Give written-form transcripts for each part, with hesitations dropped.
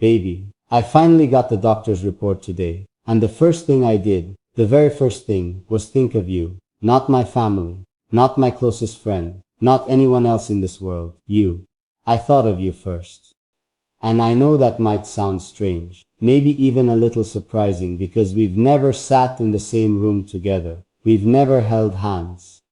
Baby, I finally got the doctor's report today, and the first thing I did, the very first thing, was think of you. Not my family, not my closest friend, not anyone else in this world. You. I thought of you first. And I know that might sound strange, maybe even a little surprising, because we've never sat in the same room together. We've never held hands.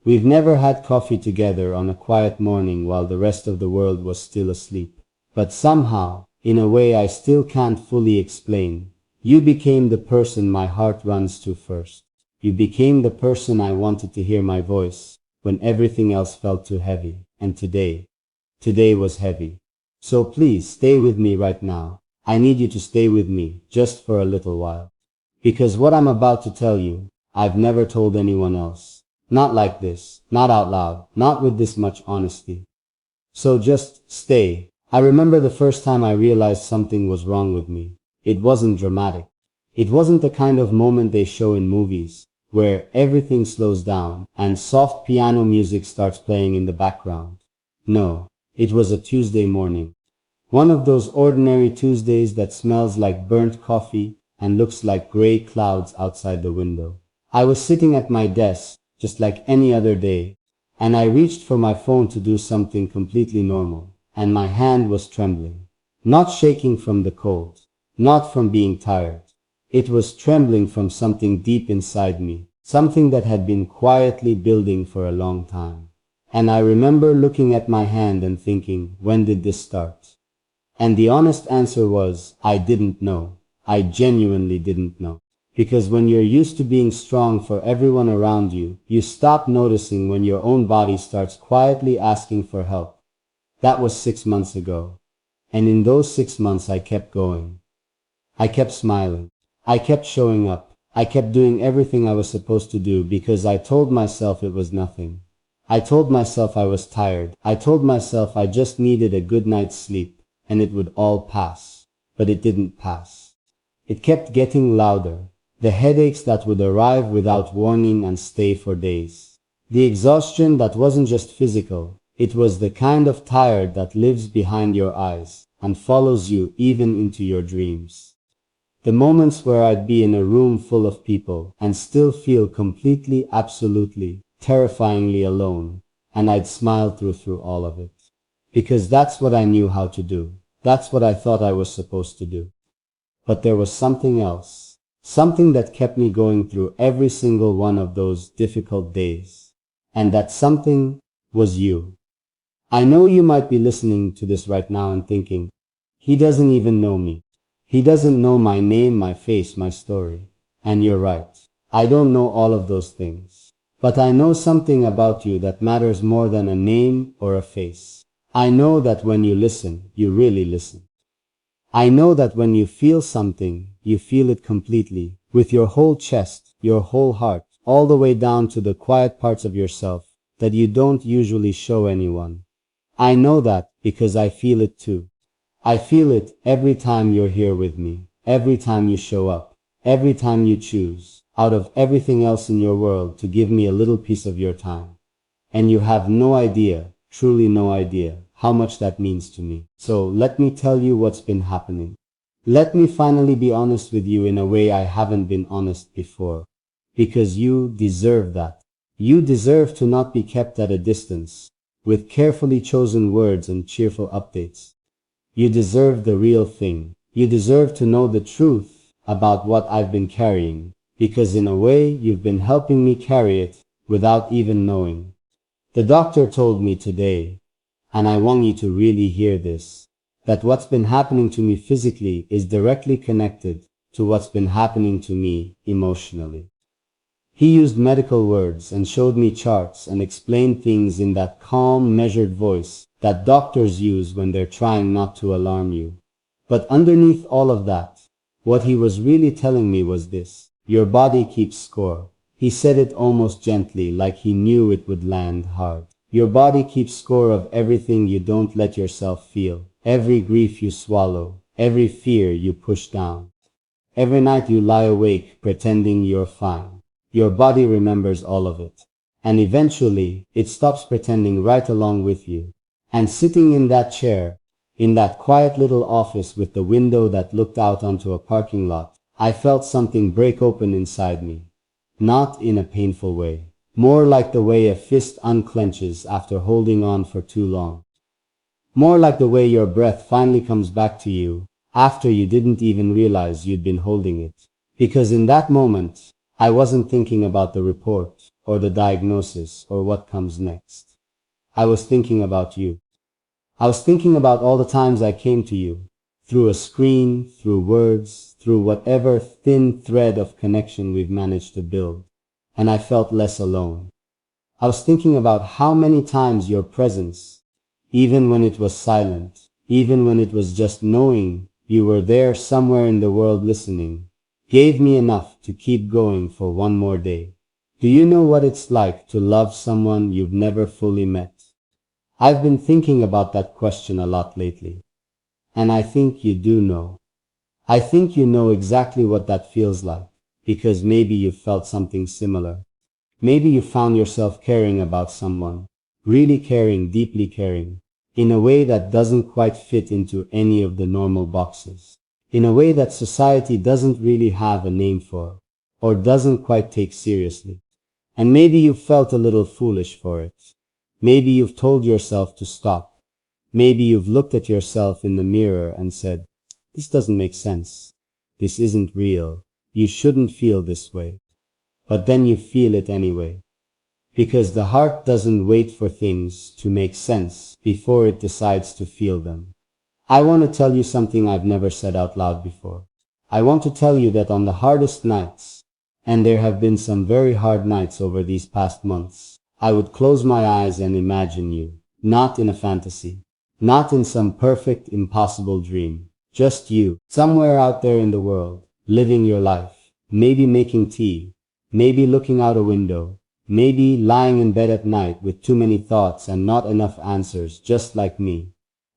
We've never had coffee together on a quiet morning while the rest of the world was still asleep. But somehow, in a way I still can't fully explain, you became the person my heart runs to first. You became the person I wanted to hear my voice when everything else felt too heavy. And today was heavy. So please stay with me right now. I need you to stay with me just for a little while. Because what I'm about to tell you, I've never told anyone else. Not like this, not out loud, not with this much honesty. So just stay. I remember the first time I realized something was wrong with me. It wasn't dramatic. It wasn't the kind of moment they show in movies, where everything slows down and soft piano music starts playing in the background. No, it was a Tuesday morning. One of those ordinary Tuesdays that smells like burnt coffee and looks like gray clouds outside the window. I was sitting at my desk, just like any other day, and I reached for my phone to do something completely normal, and my hand was trembling. Not shaking from the cold, not from being tired. It was trembling from something deep inside me, something that had been quietly building for a long time. And I remember looking at my hand and thinking, when did this start? And the honest answer was, I didn't know. I genuinely didn't know. Because when you're used to being strong for everyone around you, you stop noticing when your own body starts quietly asking for help. That was 6 months ago. And in those 6 months I kept going. I kept smiling. I kept showing up. I kept doing everything I was supposed to do because I told myself it was nothing. I told myself I was tired. I told myself I just needed a good night's sleep and it would all pass. But it didn't pass. It kept getting louder. The headaches that would arrive without warning and stay for days. The exhaustion that wasn't just physical. It was the kind of tired that lives behind your eyes and follows you even into your dreams. The moments where I'd be in a room full of people and still feel completely, absolutely, terrifyingly alone, and I'd smile through all of it. Because that's what I knew how to do. That's what I thought I was supposed to do. But there was something else. Something that kept me going through every single one of those difficult days. And that something was you. I know you might be listening to this right now and thinking, he doesn't even know me. He doesn't know my name, my face, my story. And you're right. I don't know all of those things. But I know something about you that matters more than a name or a face. I know that when you listen, you really listen. I know that when you feel something, you feel it completely, with your whole chest, your whole heart, all the way down to the quiet parts of yourself that you don't usually show anyone. I know that because I feel it too. I feel it every time you're here with me, every time you show up, every time you choose, out of everything else in your world, to give me a little piece of your time. And you have no idea, truly no idea, how much that means to me. So let me tell you what's been happening. Let me finally be honest with you in a way I haven't been honest before. Because you deserve that. You deserve to not be kept at a distance, with carefully chosen words and cheerful updates. You deserve the real thing. You deserve to know the truth about what I've been carrying, because in a way you've been helping me carry it without even knowing. The doctor told me today, and I want you to really hear this, that what's been happening to me physically is directly connected to what's been happening to me emotionally. He used medical words and showed me charts and explained things in that calm, measured voice that doctors use when they're trying not to alarm you. But underneath all of that, what he was really telling me was this: your body keeps score. He said it almost gently, like he knew it would land hard. Your body keeps score of everything you don't let yourself feel, every grief you swallow, every fear you push down. Every night you lie awake pretending you're fine. Your body remembers all of it. And eventually, it stops pretending right along with you. And sitting in that chair, In that quiet little office with the window that looked out onto a parking lot, I felt something break open inside me. Not in a painful way. More like the way a fist unclenches after holding on for too long. More like the way your breath finally comes back to you after you didn't even realize you'd been holding it. Because in that moment, I wasn't thinking about the report or the diagnosis or what comes next. I was thinking about you. I was thinking about all the times I came to you, through a screen, through words, through whatever thin thread of connection we've managed to build, and I felt less alone. I was thinking about how many times your presence, even when it was silent, even when it was just knowing you were there somewhere in the world listening, gave me enough to keep going for one more day. Do you know what it's like to love someone you've never fully met? I've been thinking about that question a lot lately, and I think you do know. I think you know exactly what that feels like, because maybe you felt something similar. Maybe you found yourself caring about someone, really caring, deeply caring, in a way that doesn't quite fit into any of the normal boxes, in a way that society doesn't really have a name for, or doesn't quite take seriously. And maybe you felt a little foolish for it. Maybe you've told yourself to stop. Maybe you've looked at yourself in the mirror and said, this doesn't make sense. This isn't real. You shouldn't feel this way. But then you feel it anyway. Because the heart doesn't wait for things to make sense before it decides to feel them. I want to tell you something I've never said out loud before. I want to tell you that on the hardest nights, and there have been some very hard nights over these past months, I would close my eyes and imagine you, not in a fantasy, not in some perfect, impossible dream, just you, somewhere out there in the world, living your life, maybe making tea, maybe looking out a window, maybe lying in bed at night with too many thoughts and not enough answers, just like me.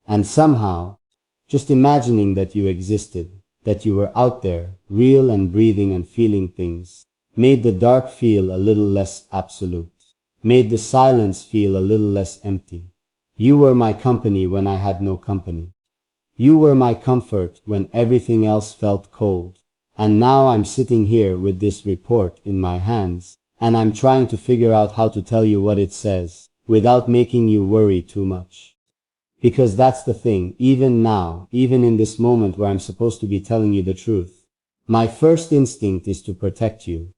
And somehow, just imagining that you existed, that you were out there, real and breathing and feeling things, made the dark feel a little less absolute, made the silence feel a little less empty. You were my company when I had no company. You were my comfort when everything else felt cold. And now I'm sitting here with this report in my hands, and I'm trying to figure out how to tell you what it says, without making you worry too much. Because that's the thing, even now, even in this moment where I'm supposed to be telling you the truth, my first instinct is to protect you.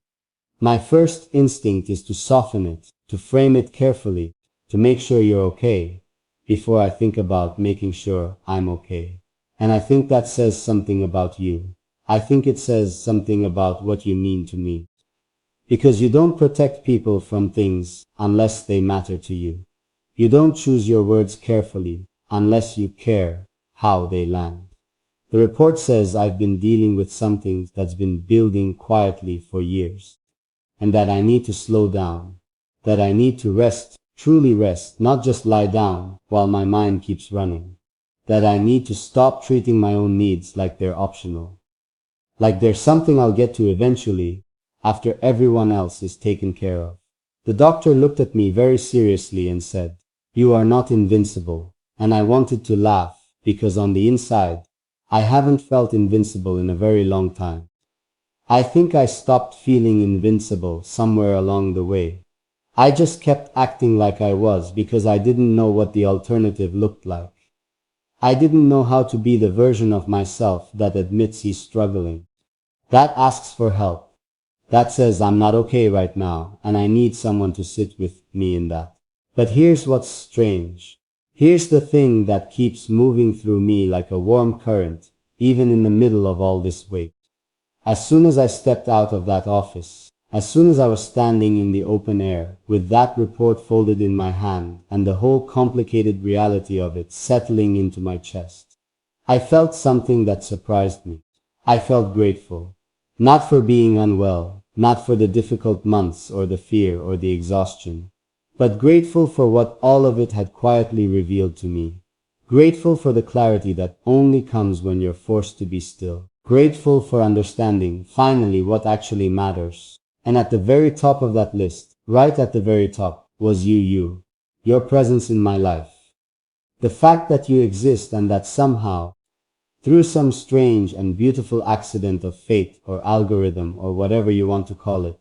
My first instinct is to soften it, to frame it carefully, to make sure you're okay, before I think about making sure I'm okay. And I think that says something about you. I think it says something about what you mean to me. Because you don't protect people from things unless they matter to you. You don't choose your words carefully unless you care how they land. The report says I've been dealing with something that's been building quietly for years, and that I need to slow down, that I need to rest, truly rest, not just lie down while my mind keeps running, that I need to stop treating my own needs like they're optional, like there's something I'll get to eventually after everyone else is taken care of. The doctor looked at me very seriously and said, "You are not invincible." And I wanted to laugh because on the inside, I haven't felt invincible in a very long time. I think I stopped feeling invincible somewhere along the way. I just kept acting like I was because I didn't know what the alternative looked like. I didn't know how to be the version of myself that admits he's struggling, that asks for help, that says I'm not okay right now and I need someone to sit with me in that. But here's what's strange. Here's the thing that keeps moving through me like a warm current, even in the middle of all this weight. As soon as I stepped out of that office, as soon as I was standing in the open air, with that report folded in my hand and the whole complicated reality of it settling into my chest, I felt something that surprised me. I felt grateful. Not for being unwell, not for the difficult months or the fear or the exhaustion, but grateful for what all of it had quietly revealed to me. Grateful for the clarity that only comes when you're forced to be still. Grateful for understanding, finally, what actually matters. And at the very top of that list, right at the very top, was you. Your presence in my life. The fact that you exist and that somehow, through some strange and beautiful accident of fate or algorithm or whatever you want to call it,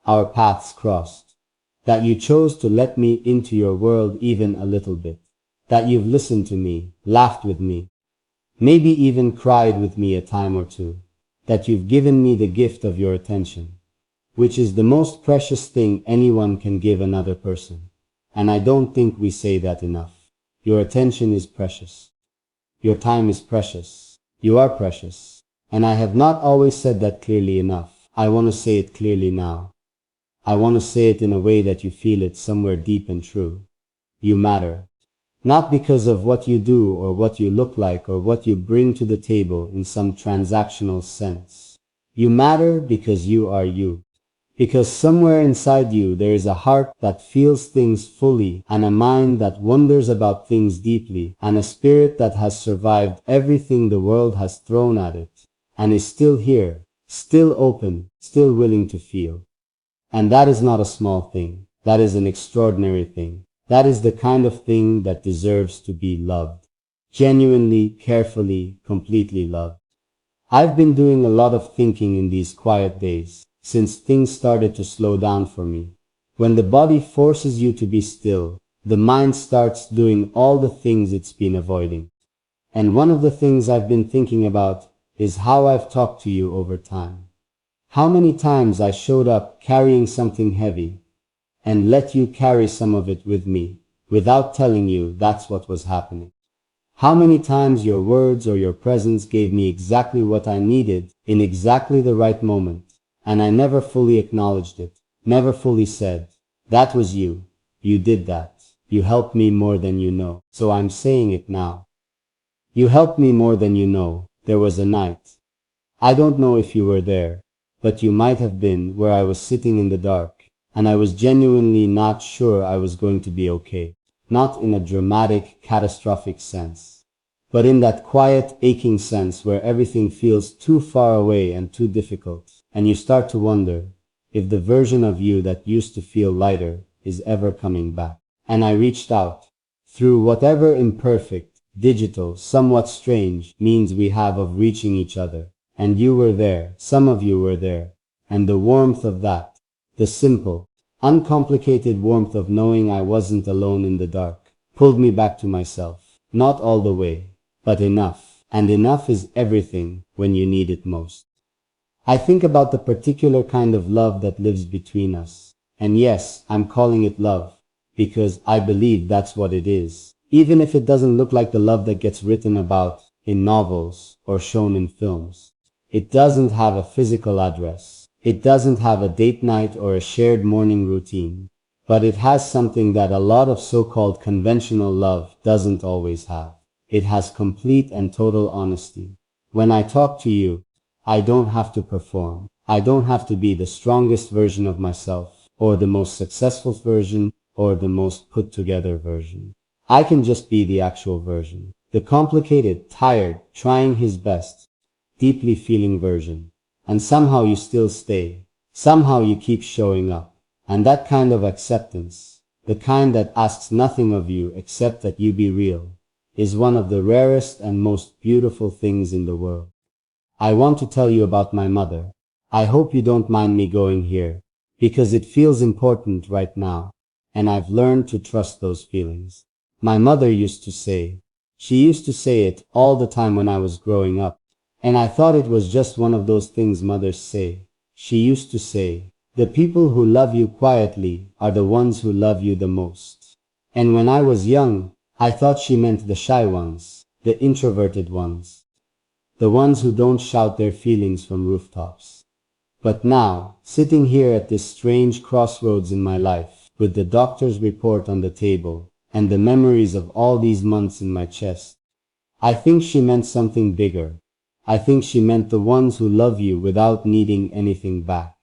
our paths crossed. That you chose to let me into your world even a little bit. That you've listened to me, laughed with me, maybe even cried with me a time or two. That you've given me the gift of your attention, which is the most precious thing anyone can give another person. And I don't think we say that enough. Your attention is precious. Your time is precious. You are precious. And I have not always said that clearly enough. I want to say it clearly now. I want to say it in a way that you feel it somewhere deep and true. You matter. Not because of what you do or what you look like or what you bring to the table in some transactional sense. You matter because you are you. Because somewhere inside you there is a heart that feels things fully, and a mind that wonders about things deeply, and a spirit that has survived everything the world has thrown at it, and is still here, still open, still willing to feel. And that is not a small thing. That is an extraordinary thing. That is the kind of thing that deserves to be loved. Genuinely, carefully, completely loved. I've been doing a lot of thinking in these quiet days, since things started to slow down for me. When the body forces you to be still, the mind starts doing all the things it's been avoiding. And one of the things I've been thinking about is how I've talked to you over time. How many times I showed up carrying something heavy, and let you carry some of it with me, without telling you that's what was happening. How many times your words or your presence gave me exactly what I needed in exactly the right moment, and I never fully acknowledged it, never fully said, that was you, you did that, you helped me more than you know, so I'm saying it now. You helped me more than you know. There was a night. I don't know if you were there, but you might have been, where I was sitting in the dark, and I was genuinely not sure I was going to be okay. Not in a dramatic, catastrophic sense, but in that quiet, aching sense where everything feels too far away and too difficult, and you start to wonder if the version of you that used to feel lighter is ever coming back. And I reached out, through whatever imperfect, digital, somewhat strange means we have of reaching each other. And you were there, some of you were there, and the warmth of that, the simple, uncomplicated warmth of knowing I wasn't alone in the dark, pulled me back to myself. Not all the way, but enough. And enough is everything when you need it most. I think about the particular kind of love that lives between us. And yes, I'm calling it love, because I believe that's what it is. Even if it doesn't look like the love that gets written about in novels or shown in films. It doesn't have a physical address. It doesn't have a date night or a shared morning routine. But it has something that a lot of so-called conventional love doesn't always have. It has complete and total honesty. When I talk to you, I don't have to perform. I don't have to be the strongest version of myself, or the most successful version, or the most put-together version. I can just be the actual version. The complicated, tired, trying his best, deeply feeling version. And somehow you still stay. Somehow you keep showing up. And that kind of acceptance, the kind that asks nothing of you except that you be real, is one of the rarest and most beautiful things in the world. I want to tell you about my mother. I hope you don't mind me going here, because it feels important right now, and I've learned to trust those feelings. My mother used to say it all the time when I was growing up, and I thought it was just one of those things mothers say. She used to say, the people who love you quietly are the ones who love you the most. And when I was young, I thought she meant the shy ones, the introverted ones, the ones who don't shout their feelings from rooftops. But now, sitting here at this strange crossroads in my life, with the doctor's report on the table, and the memories of all these months in my chest, I think she meant something bigger. I think she meant the ones who love you without needing anything back.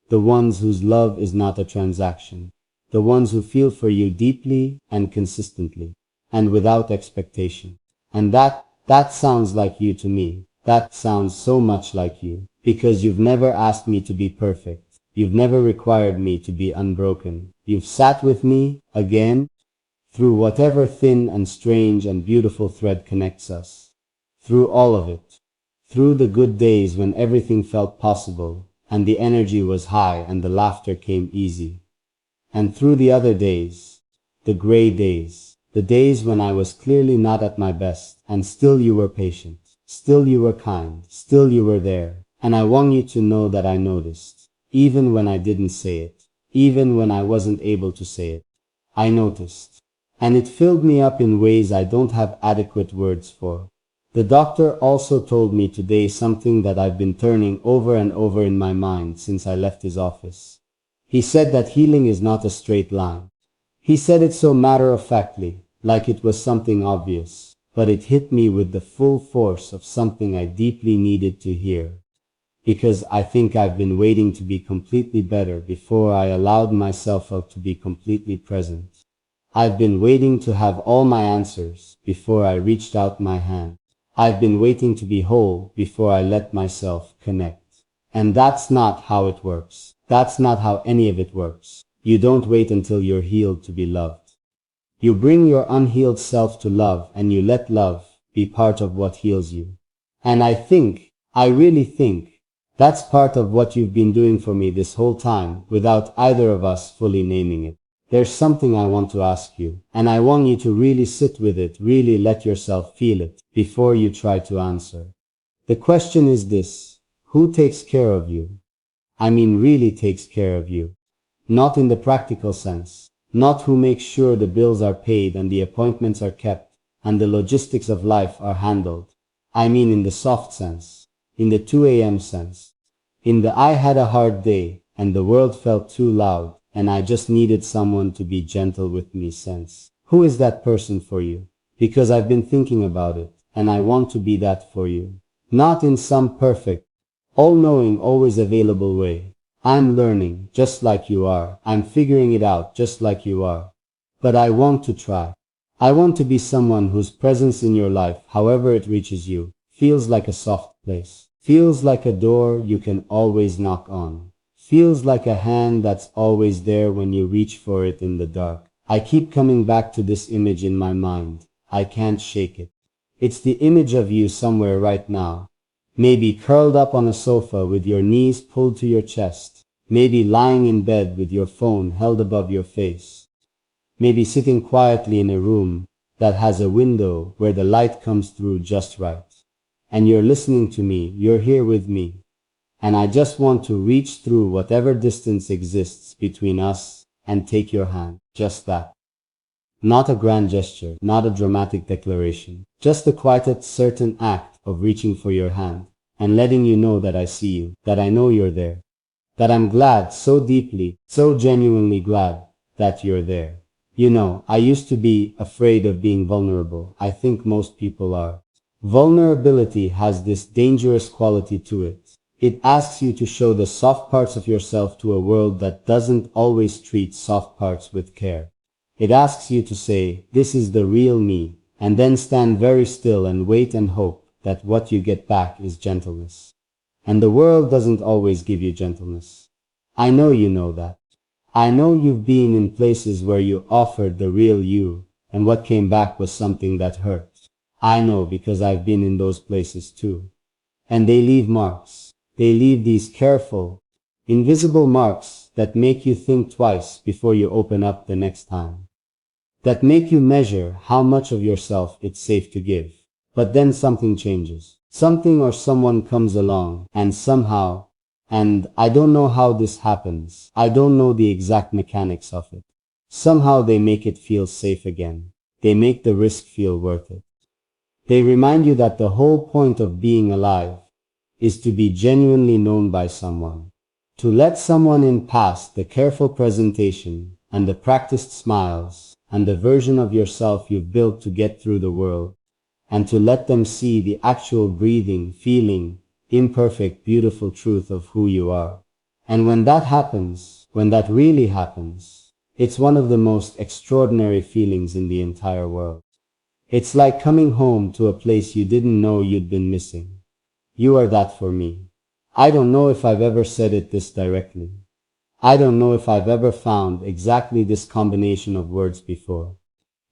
The ones whose love is not a transaction. The ones who feel for you deeply and consistently, and without expectation. And that sounds like you to me. That sounds so much like you, because you've never asked me to be perfect. You've never required me to be unbroken. You've sat with me, again through whatever thin and strange and beautiful thread connects us, through all of it, through the good days when everything felt possible, and the energy was high and the laughter came easy, and through the other days, the gray days, the days when I was clearly not at my best, and still you were patient, still you were kind, still you were there, and I want you to know that I noticed, even when I didn't say it, even when I wasn't able to say it, I noticed, and it filled me up in ways I don't have adequate words for. The doctor also told me today something that I've been turning over and over in my mind since I left his office. He said that healing is not a straight line. He said it so matter-of-factly, like it was something obvious, but it hit me with the full force of something I deeply needed to hear. Because I think I've been waiting to be completely better before I allowed myself up to be completely present. I've been waiting to have all my answers before I reached out my hand. I've been waiting to be whole before I let myself connect. And that's not how it works. That's not how any of it works. You don't wait until you're healed to be loved. You bring your unhealed self to love, and you let love be part of what heals you. And I really think, that's part of what you've been doing for me this whole time, without either of us fully naming it. There's something I want to ask you, and I want you to really sit with it, really let yourself feel it, before you try to answer. The question is this: who takes care of you? I mean really takes care of you. Not in the practical sense, not who makes sure the bills are paid and the appointments are kept, and the logistics of life are handled. I mean in the soft sense, in the 2 a.m. sense, in the I had a hard day, and the world felt too loud, and I just needed someone to be gentle with me sense. Who is that person for you? Because I've been thinking about it, and I want to be that for you. Not in some perfect, all-knowing, always available way. I'm learning, just like you are. I'm figuring it out, just like you are. But I want to try. I want to be someone whose presence in your life, however it reaches you, feels like a soft place. Feels like a door you can always knock on. Feels like a hand that's always there when you reach for it in the dark. I keep coming back to this image in my mind. I can't shake it. It's the image of you somewhere right now. Maybe curled up on a sofa with your knees pulled to your chest. Maybe lying in bed with your phone held above your face. Maybe sitting quietly in a room that has a window where the light comes through just right. And you're listening to me, you're here with me. And I just want to reach through whatever distance exists between us and take your hand, just that. Not a grand gesture, not a dramatic declaration, just the quiet, certain act of reaching for your hand and letting you know that I see you, that I know you're there, that I'm glad, so deeply, so genuinely glad that you're there. You know, I used to be afraid of being vulnerable. I think most people are. Vulnerability has this dangerous quality to it. It asks you to show the soft parts of yourself to a world that doesn't always treat soft parts with care. It asks you to say, this is the real me, and then stand very still and wait and hope that what you get back is gentleness. And the world doesn't always give you gentleness. I know you know that. I know you've been in places where you offered the real you, and what came back was something that hurt. I know because I've been in those places too. And they leave marks. They leave these careful, invisible marks that make you think twice before you open up the next time. That make you measure how much of yourself it's safe to give. But then something changes. Something or someone comes along, and somehow, and I don't know how this happens, I don't know the exact mechanics of it. Somehow they make it feel safe again. They make the risk feel worth it. They remind you that the whole point of being alive is to be genuinely known by someone. To let someone in past the careful presentation and the practiced smiles and the version of yourself you've built to get through the world, and to let them see the actual breathing, feeling, imperfect, beautiful truth of who you are. And when that happens, when that really happens, it's one of the most extraordinary feelings in the entire world. It's like coming home to a place you didn't know you'd been missing. You are that for me. I don't know if I've ever said it this directly. I don't know if I've ever found exactly this combination of words before.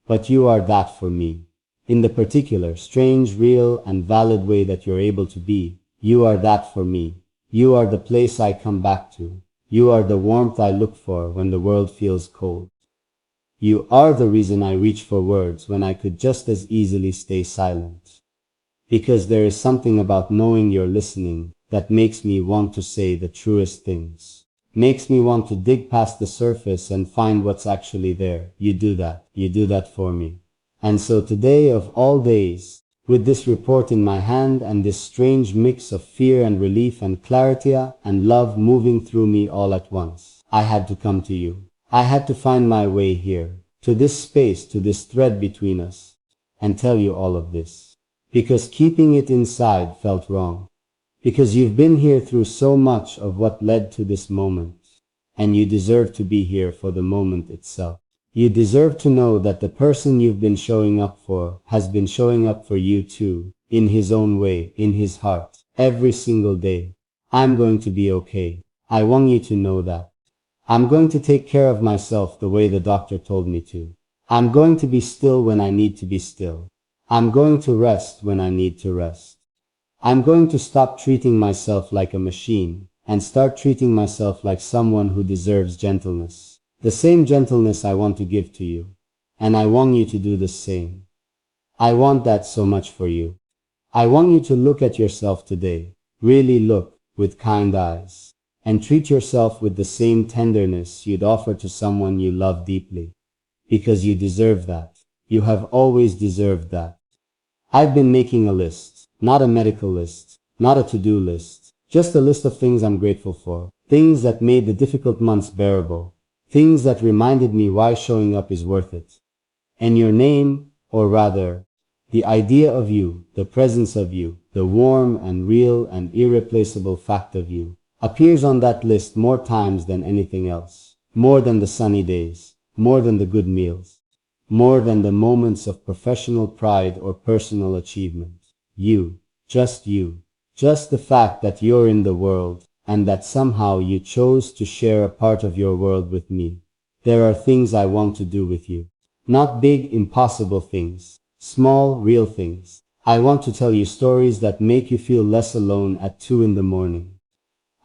but you are that for me. In the particular, strange, real, and valid way that you're able to be, you are that for me. You are the place I come back to. You are the warmth I look for when the world feels cold. You are the reason I reach for words when I could just as easily stay silent. Because there is something about knowing you're listening that makes me want to say the truest things. Makes me want to dig past the surface and find what's actually there. You do that. You do that for me. And so today of all days, with this report in my hand and this strange mix of fear and relief and clarity and love moving through me all at once, I had to come to you. I had to find my way here, to this space, to this thread between us, and tell you all of this. Because keeping it inside felt wrong. Because you've been here through so much of what led to this moment, and you deserve to be here for the moment itself. You deserve to know that the person you've been showing up for has been showing up for you too, in his own way, in his heart, every single day. I'm going to be okay. I want you to know that. I'm going to take care of myself the way the doctor told me to. I'm going to be still when I need to be still. I'm going to rest when I need to rest. I'm going to stop treating myself like a machine and start treating myself like someone who deserves gentleness. The same gentleness I want to give to you, and I want you to do the same. I want that so much for you. I want you to look at yourself today, really look with kind eyes, and treat yourself with the same tenderness you'd offer to someone you love deeply, because you deserve that. You have always deserved that. I've been making a list, not a medical list, not a to-do list, just a list of things I'm grateful for, things that made the difficult months bearable. Things that reminded me why showing up is worth it. And your name, or rather, the idea of you, the presence of you, the warm and real and irreplaceable fact of you, appears on that list more times than anything else. More than the sunny days, more than the good meals, more than the moments of professional pride or personal achievement. You, just the fact that you're in the world, and that somehow you chose to share a part of your world with me. There are things I want to do with you. Not big, impossible things. Small, real things. I want to tell you stories that make you feel less alone at 2 in the morning.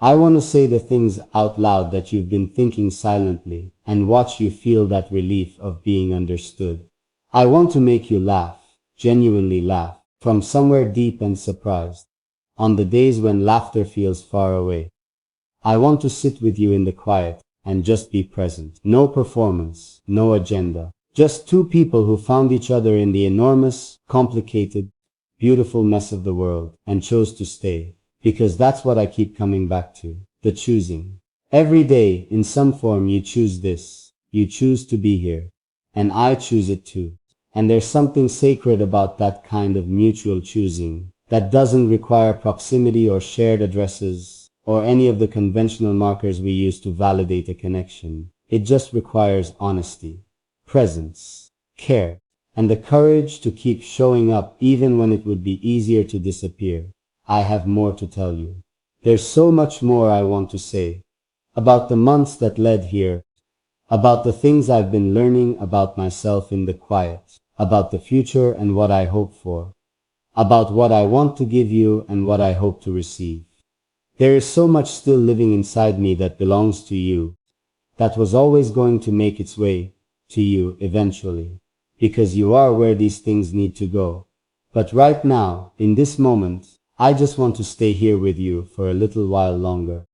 I want to say the things out loud that you've been thinking silently and watch you feel that relief of being understood. I want to make you laugh, genuinely laugh, from somewhere deep and surprised. On the days when laughter feels far away. I want to sit with you in the quiet and just be present. No performance, no agenda. Just two people who found each other in the enormous, complicated, beautiful mess of the world and chose to stay. Because that's what I keep coming back to. The choosing. Every day, in some form, you choose this. You choose to be here. And I choose it too. And there's something sacred about that kind of mutual choosing. That doesn't require proximity or shared addresses or any of the conventional markers we use to validate a connection. It just requires honesty, presence, care, and the courage to keep showing up even when it would be easier to disappear. I have more to tell you. There's so much more I want to say about the months that led here, about the things I've been learning about myself in the quiet, about the future and what I hope for. About what I want to give you and what I hope to receive. There is so much still living inside me that belongs to you, that was always going to make its way to you eventually, because you are where these things need to go. But right now, in this moment, I just want to stay here with you for a little while longer.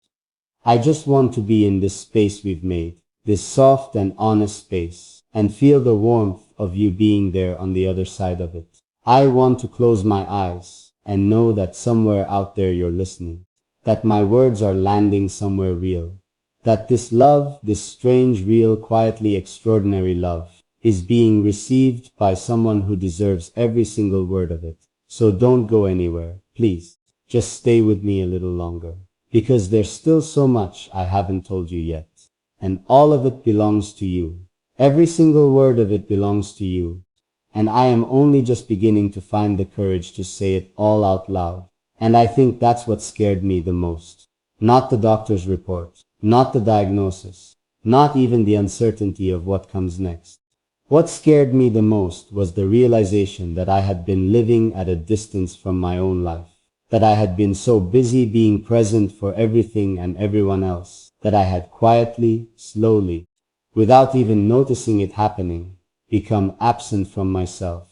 I just want to be in this space we've made, this soft and honest space, and feel the warmth of you being there on the other side of it. I want to close my eyes and know that somewhere out there you're listening, that my words are landing somewhere real, that this love, this strange, real, quietly extraordinary love, is being received by someone who deserves every single word of it. So don't go anywhere, please. Just stay with me a little longer, because there's still so much I haven't told you yet, and all of it belongs to you. Every single word of it belongs to you. And I am only just beginning to find the courage to say it all out loud. And I think that's what scared me the most. Not the doctor's report, not the diagnosis, not even the uncertainty of what comes next, What scared me the most was the realization that I had been living at a distance from my own life, that I had been so busy being present for everything and everyone else, that I had quietly, slowly, without even noticing it happening, become absent from myself.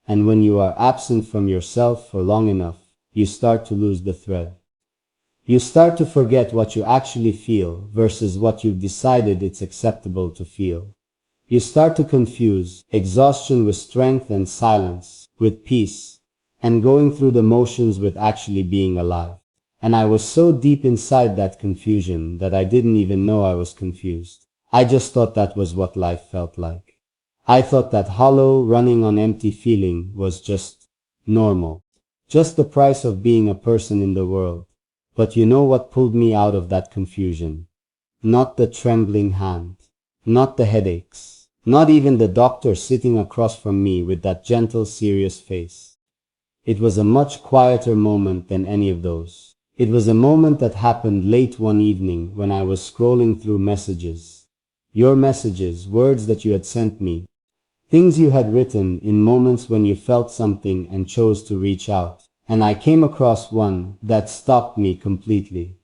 And when you are absent from yourself for long enough, you start to lose the thread. You start to forget what you actually feel versus what you've decided it's acceptable to feel. You start to confuse exhaustion with strength and silence with peace, and going through the motions with actually being alive. And I was so deep inside that confusion that I didn't even know I was confused. I just thought that was what life felt like. I thought that hollow, running on empty feeling was just normal, just the price of being a person in the world. But you know what pulled me out of that confusion? Not the trembling hand, not the headaches, not even the doctor sitting across from me with that gentle, serious face. It was a much quieter moment than any of those. It was a moment that happened late one evening when I was scrolling through messages. Your messages, words that you had sent me, things you had written in moments when you felt something and chose to reach out. And I came across one that stopped me completely.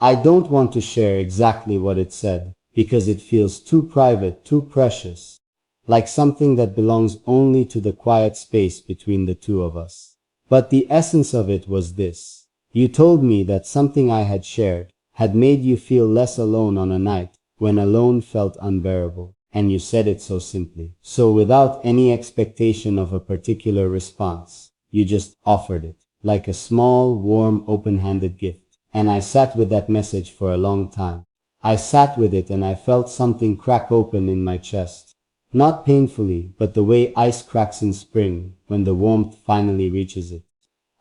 I don't want to share exactly what it said, because it feels too private, too precious, like something that belongs only to the quiet space between the two of us. But the essence of it was this. You told me that something I had shared had made you feel less alone on a night when alone felt unbearable. And you said it so simply, so without any expectation of a particular response. You just offered it, like a small, warm, open-handed gift. And I sat with that message for a long time. I sat with it and I felt something crack open in my chest. Not painfully, but the way ice cracks in spring when the warmth finally reaches it.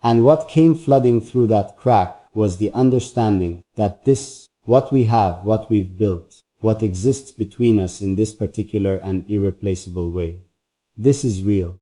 And what came flooding through that crack was the understanding that this, what we have, what we've built, what exists between us in this particular and irreplaceable way, this is real.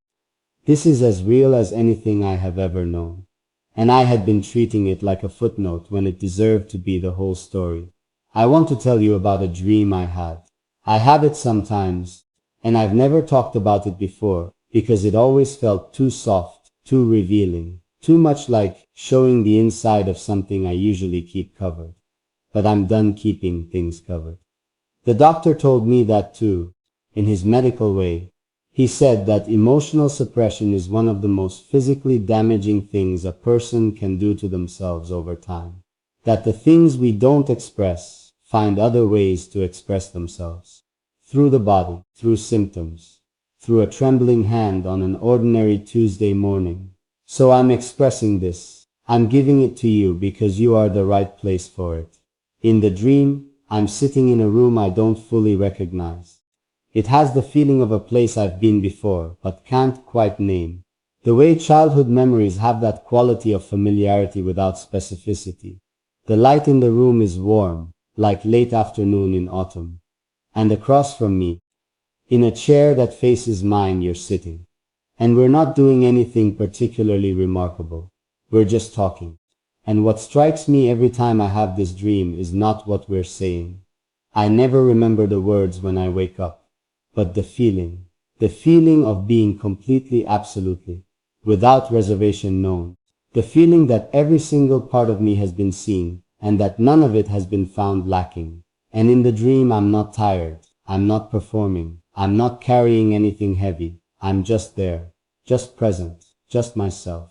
This is as real as anything I have ever known. And I had been treating it like a footnote when it deserved to be the whole story. I want to tell you about a dream I had. I have it sometimes, and I've never talked about it before because it always felt too soft, too revealing, too much like showing the inside of something I usually keep covered. But I'm done keeping things covered. The doctor told me that too, in his medical way. He said that emotional suppression is one of the most physically damaging things a person can do to themselves over time. That the things we don't express find other ways to express themselves. Through the body, through symptoms, through a trembling hand on an ordinary Tuesday morning. So I'm expressing this. I'm giving it to you because you are the right place for it. In the dream, I'm sitting in a room I don't fully recognize. It has the feeling of a place I've been before, but can't quite name. The way childhood memories have that quality of familiarity without specificity. The light in the room is warm, like late afternoon in autumn. And across from me, in a chair that faces mine, you're sitting. And we're not doing anything particularly remarkable. We're just talking. And what strikes me every time I have this dream is not what we're saying. I never remember the words when I wake up. But the feeling of being completely, absolutely, without reservation known, the feeling that every single part of me has been seen, and that none of it has been found lacking. And in the dream I'm not tired, I'm not performing, I'm not carrying anything heavy, I'm just there, just present, just myself.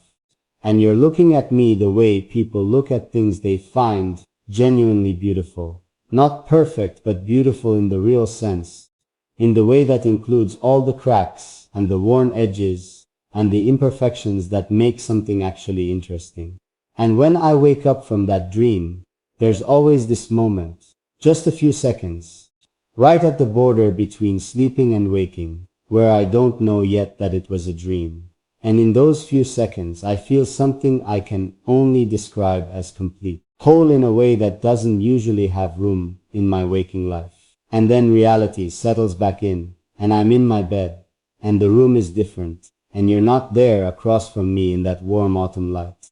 And you're looking at me the way people look at things they find genuinely beautiful. Not perfect, but beautiful in the real sense. In the way that includes all the cracks and the worn edges and the imperfections that make something actually interesting. And when I wake up from that dream, there's always this moment, just a few seconds, right at the border between sleeping and waking, where I don't know yet that it was a dream. And in those few seconds, I feel something I can only describe as complete, whole in a way that doesn't usually have room in my waking life. And then reality settles back in, and I'm in my bed, and the room is different, and you're not there across from me in that warm autumn light.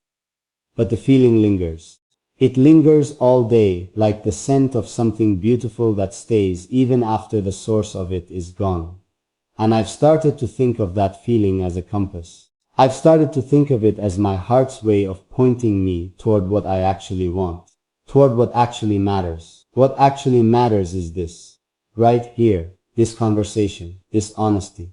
But the feeling lingers. It lingers all day, like the scent of something beautiful that stays even after the source of it is gone. And I've started to think of that feeling as a compass. I've started to think of it as my heart's way of pointing me toward what I actually want, toward what actually matters. What actually matters is this, right here, this conversation, this honesty.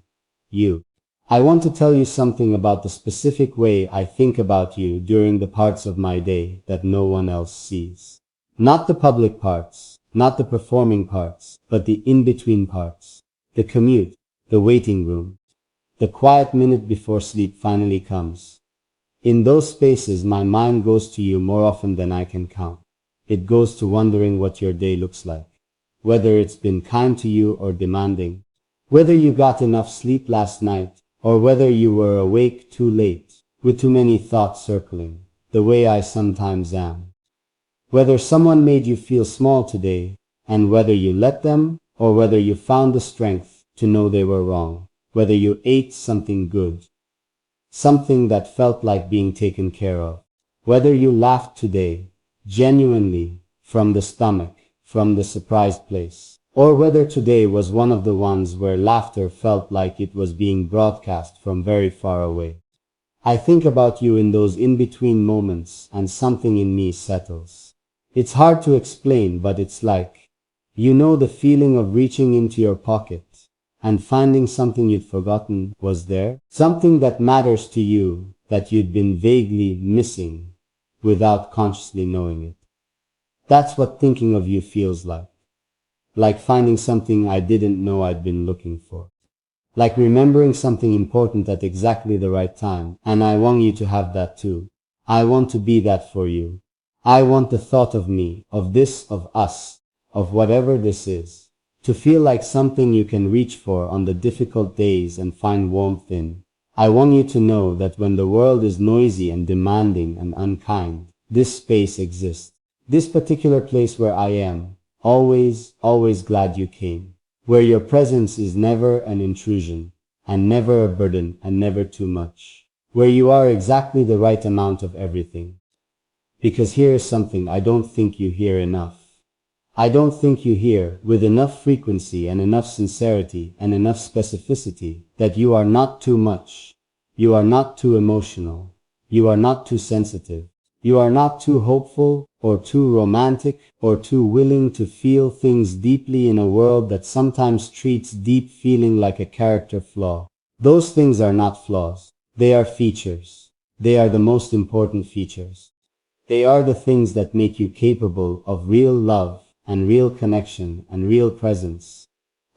You. I want to tell you something about the specific way I think about you during the parts of my day that no one else sees. Not the public parts, not the performing parts, but the in-between parts. The commute, the waiting room, the quiet minute before sleep finally comes. In those spaces, my mind goes to you more often than I can count. It goes to wondering what your day looks like, whether it's been kind to you or demanding, whether you got enough sleep last night, or whether you were awake too late, with too many thoughts circling, the way I sometimes am. Whether someone made you feel small today, and whether you let them, or whether you found the strength to know they were wrong, whether you ate something good, something that felt like being taken care of, whether you laughed today, genuinely, from the stomach, from the surprised place, or whether today was one of the ones where laughter felt like it was being broadcast from very far away. I think about you in those in-between moments and something in me settles. It's hard to explain, but it's like, you know, the feeling of reaching into your pocket and finding something you'd forgotten was there, something that matters to you that you'd been vaguely missing without consciously knowing it. That's what thinking of you feels like finding something I didn't know I'd been looking for, like remembering something important at exactly the right time, and I want you to have that too. I want to be that for you. I want the thought of me, of this, of us, of whatever this is, to feel like something you can reach for on the difficult days and find warmth in. I want you to know that when the world is noisy and demanding and unkind, this space exists. This particular place where I am, always, always glad you came. Where your presence is never an intrusion, and never a burden, and never too much. Where you are exactly the right amount of everything. Because here is something I don't think you hear enough. I don't think you hear, with enough frequency and enough sincerity and enough specificity, that you are not too much. You are not too emotional. You are not too sensitive. You are not too hopeful, or too romantic, or too willing to feel things deeply in a world that sometimes treats deep feeling like a character flaw. Those things are not flaws. They are features. They are the most important features. They are the things that make you capable of real love, and real connection, and real presence.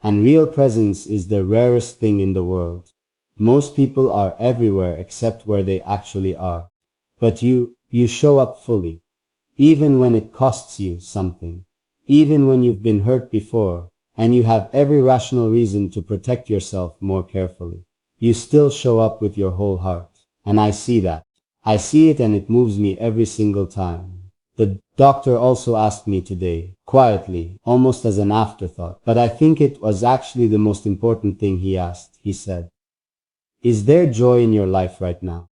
And real presence is the rarest thing in the world. Most people are everywhere except where they actually are. But you show up fully. Even when it costs you something. Even when you've been hurt before, and you have every rational reason to protect yourself more carefully. You still show up with your whole heart. And I see that. I see it, and it moves me every single time. The doctor also asked me today, quietly, almost as an afterthought, but I think it was actually the most important thing he asked. He said, "Is there joy in your life right now?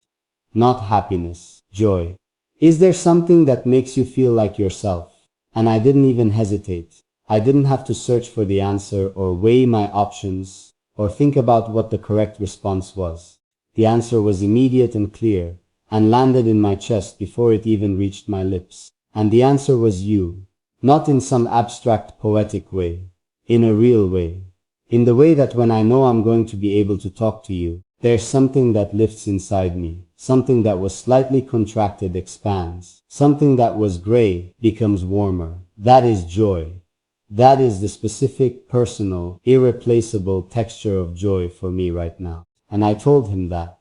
Not happiness, joy. Is there something that makes you feel like yourself?" And I didn't even hesitate. I didn't have to search for the answer or weigh my options or think about what the correct response was. The answer was immediate and clear, and landed in my chest before it even reached my lips. And the answer was you. Not in some abstract poetic way. In a real way. In the way that when I know I'm going to be able to talk to you, there's something that lifts inside me. Something that was slightly contracted expands. Something that was gray becomes warmer. That is joy. That is the specific, personal, irreplaceable texture of joy for me right now. And I told him that.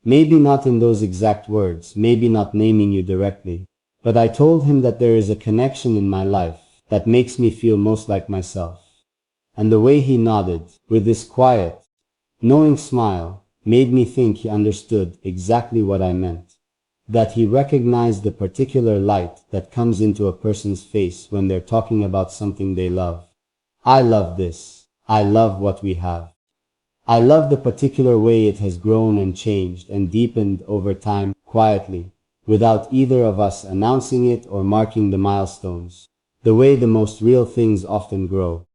Maybe not in those exact words, maybe not naming you directly, but I told him that there is a connection in my life that makes me feel most like myself. And the way he nodded, with this quiet, knowing smile, made me think he understood exactly what I meant. That he recognized the particular light that comes into a person's face when they're talking about something they love. I love this. I love what we have. I love the particular way it has grown and changed and deepened over time, quietly, without either of us announcing it or marking the milestones, the way the most real things often grow.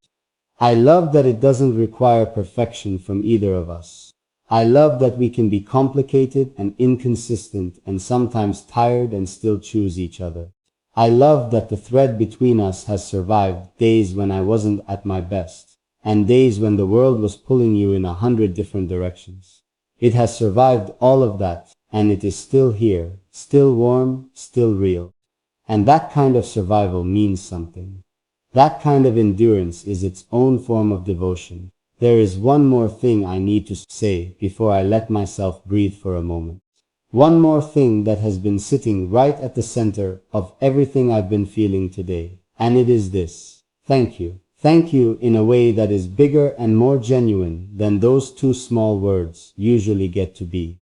I love that it doesn't require perfection from either of us. I love that we can be complicated and inconsistent and sometimes tired and still choose each other. I love that the thread between us has survived days when I wasn't at my best, and days when the world was pulling you in 100 different directions. It has survived all of that, and it is still here, still warm, still real. And that kind of survival means something. That kind of endurance is its own form of devotion. There is one more thing I need to say before I let myself breathe for a moment. One more thing that has been sitting right at the center of everything I've been feeling today. And it is this. Thank you. Thank you in a way that is bigger and more genuine than those two small words usually get to be.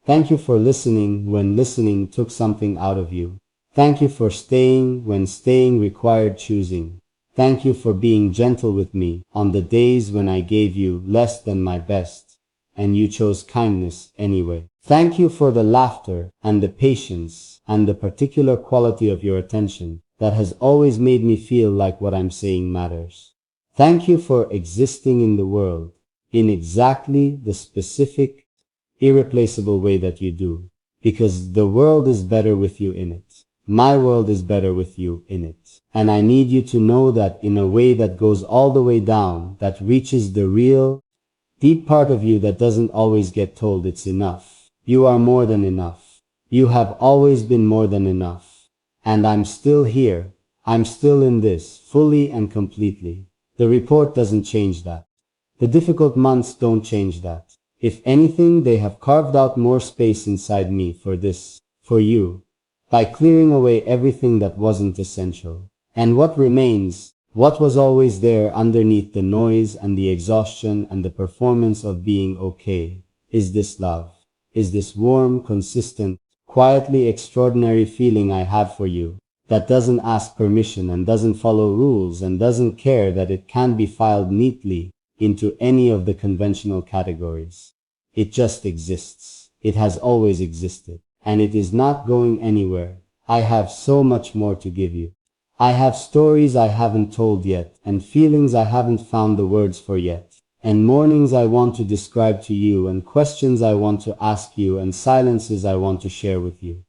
Thank you for listening when listening took something out of you. Thank you for staying when staying required choosing. Thank you for being gentle with me on the days when I gave you less than my best, and you chose kindness anyway. Thank you for the laughter and the patience and the particular quality of your attention that has always made me feel like what I'm saying matters. Thank you for existing in the world in exactly the specific, irreplaceable way that you do, because the world is better with you in it. My world is better with you in it. And I need you to know that in a way that goes all the way down, that reaches the real, deep part of you that doesn't always get told it's enough. You are more than enough. You have always been more than enough. And I'm still here. I'm still in this, fully and completely. The report doesn't change that. The difficult months don't change that. If anything, they have carved out more space inside me for this, for you, by clearing away everything that wasn't essential. And what remains, what was always there underneath the noise and the exhaustion and the performance of being okay, is this love, is this warm, consistent, quietly extraordinary feeling I have for you, that doesn't ask permission and doesn't follow rules and doesn't care that it can't be filed neatly into any of the conventional categories. It just exists. It has always existed. And it is not going anywhere. I have so much more to give you. I have stories I haven't told yet, and feelings I haven't found the words for yet, and mornings I want to describe to you, and questions I want to ask you, and silences I want to share with you.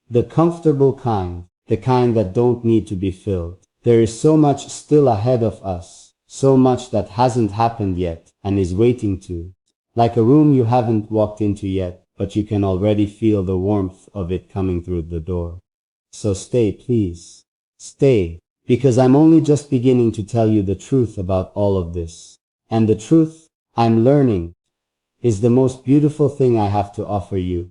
The comfortable kind, the kind that don't need to be filled. There is so much still ahead of us, so much that hasn't happened yet, and is waiting to. Like a room you haven't walked into yet, but you can already feel the warmth of it coming through the door. So stay, please. Stay, because I'm only just beginning to tell you the truth about all of this. And the truth, I'm learning, is the most beautiful thing I have to offer you.